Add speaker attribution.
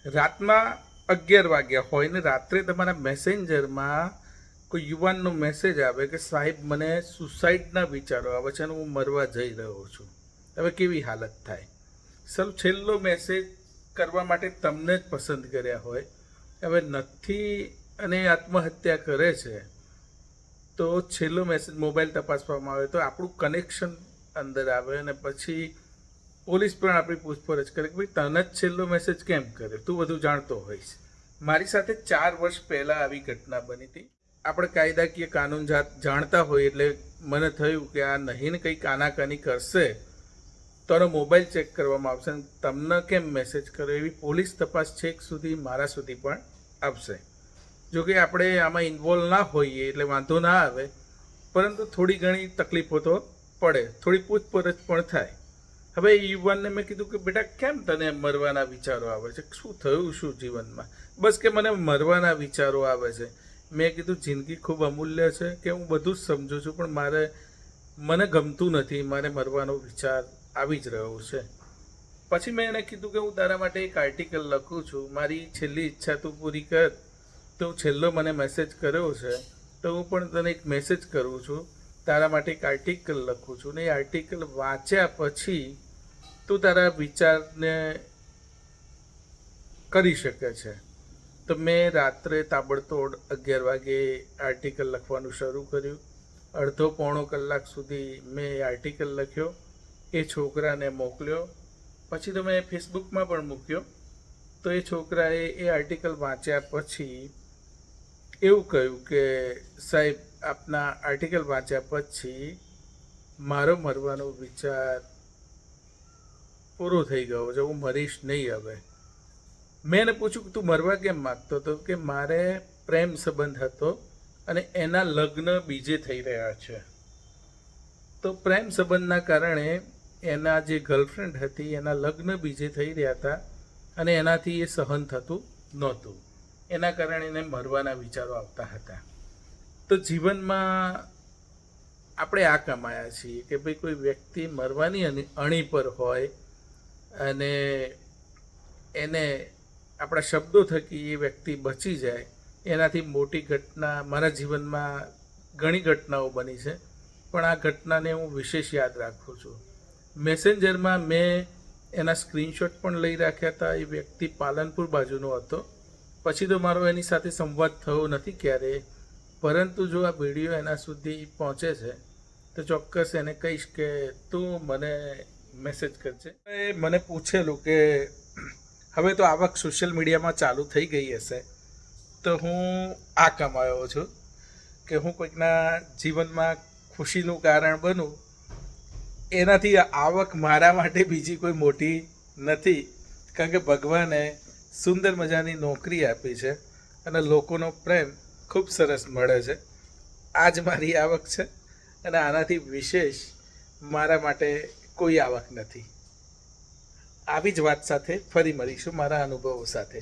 Speaker 1: રાતના 11 વાગ્યા હોય ને રાત્રે તમારા મેસેન્જરમાં કોઈ યુવાનનો મેસેજ આવે કે સાહેબ મને સુસાઇડના વિચારો આવે છે અને હું મરવા જઈ રહ્યો છું. હવે કેવી હાલત થાય? સર છેલ્લો મેસેજ કરવા માટે તમને જ પસંદ કર્યા હોય, હવે નથી અને આત્મહત્યા કરે છે, તો છેલ્લો મેસેજ મોબાઈલ તપાસવામાં આવે તો આપણું કનેક્શન અંદર આવે અને પછી પોલીસ પણ આપણી પૂછપરછ કરે કે ભાઈ તને જ છેલ્લો મેસેજ કેમ કર્યો, તું બધું જાણતો હોઈશ. મારી સાથે 4 વર્ષ પહેલાં આવી ઘટના બની હતી. આપણે કાયદાકીય કાનૂન જાણતા હોય એટલે મને થયું કે આ નહીં ને કંઈક આનાકાની કરશે તો એનો મોબાઈલ ચેક કરવામાં આવશે અને તમને કેમ મેસેજ કર્યો એવી પોલીસ તપાસ છેક સુધી મારા સુધી પણ આવશે. જોકે આપણે આમાં ઇન્વોલ્વ ના હોઈએ એટલે વાંધો ના આવે, પરંતુ થોડી ઘણી તકલીફો તો પડે, થોડી પૂછપરછ પણ થાય. હવે એ યુવાનને મેં કીધું કે બેટા કેમ તને મરવાના વિચારો આવે છે, શું થયું શું જીવનમાં? બસ કે મને મરવાના વિચારો આવે છે. મેં કીધું જિંદગી ખૂબ અમૂલ્ય છે કે હું બધું જ સમજું છું, પણ મને ગમતું નથી, મારે મરવાનો વિચાર આવી જ રહ્યો છે. પછી મેં એને કીધું કે હું તારા માટે એક આર્ટિકલ લખું છું, મારી છેલ્લી ઈચ્છા તું પૂરી કર. તો છેલ્લો મને મેસેજ કર્યો છે તો હું પણ તને એક મેસેજ કરું છું, તારા માટે એક આર્ટિકલ લખું છું ને એ આર્ટિકલ વાંચ્યા પછી તું તારા વિચારને કરી શકે છે. તો મેં રાત્રે તાબડતોડ 11 વાગે આર્ટિકલ લખવાનું શરૂ કર્યું. અડધો પોણો કલાક સુધી મેં એ આર્ટિકલ લખ્યો, એ છોકરાને મોકલ્યો. પછી તો મેં ફેસબુકમાં પણ મૂક્યો. તો એ છોકરાએ એ આર્ટિકલ વાંચ્યા પછી એવું કહ્યું કે સાહેબ આપના આર્ટિકલ વાંચ્યા પછી મારો મરવાનો વિચાર પૂરો થઈ ગયો છે, હું મરીશ નહીં હવે. મેં એને પૂછ્યું કે તું મરવા કેમ માગતો હતો? કે મારે પ્રેમ સંબંધ હતો અને એના લગ્ન બીજે થઈ રહ્યા છે. તો પ્રેમ સંબંધના કારણે એના જે ગર્લફ્રેન્ડ હતી એના લગ્ન બીજે થઈ રહ્યા હતા અને એનાથી એ સહન થતું નહોતું. એના કારણે એને મરવાના વિચારો આવતા હતા. તો જીવનમાં આપણે આ કમાયા છીએ કે ભાઈ કોઈ વ્યક્તિ મરવાની અણી પર હોય અને એને આપણા શબ્દો થકી એ વ્યક્તિ બચી જાય, એનાથી મોટી ઘટના મારા જીવનમાં ઘણી ઘટનાઓ બની છે, પણ આ ઘટનાને હું વિશેષ યાદ રાખું છું. મેસેન્જરમાં મેં એના સ્ક્રીનશોટ પણ લઈ રાખ્યા હતા. એ વ્યક્તિ પાલનપુર બાજુનો હતો. પછી તો મારો એની સાથે સંવાદ થયો નથી ક્યારેય, પરંતુ જો આ વિડીયો એના સુધી પહોંચે છે તો ચોક્કસ એને કહીશ કે તું મને મેસેજ કરજે. એ મને પૂછેલું કે હવે તો આવક સોશિયલ મીડિયામાં ચાલુ થઈ ગઈ હશે, તો હું આ કમાયો છું કે હું કોઈકના જીવનમાં ખુશીનું કારણ બનું, એનાથી આવક મારા માટે બીજી કોઈ મોટી નથી. કારણ કે ભગવાને સુંદર મજાની નોકરી આપી છે અને લોકોનો પ્રેમ ખૂબ સરસ મળે છે. આ જ મારી આવક છે અને આનાથી વિશેષ મારા માટે કોઈ આવક નથી. આવી જ વાત સાથે ફરી મળીશું મારા અનુભવો સાથે.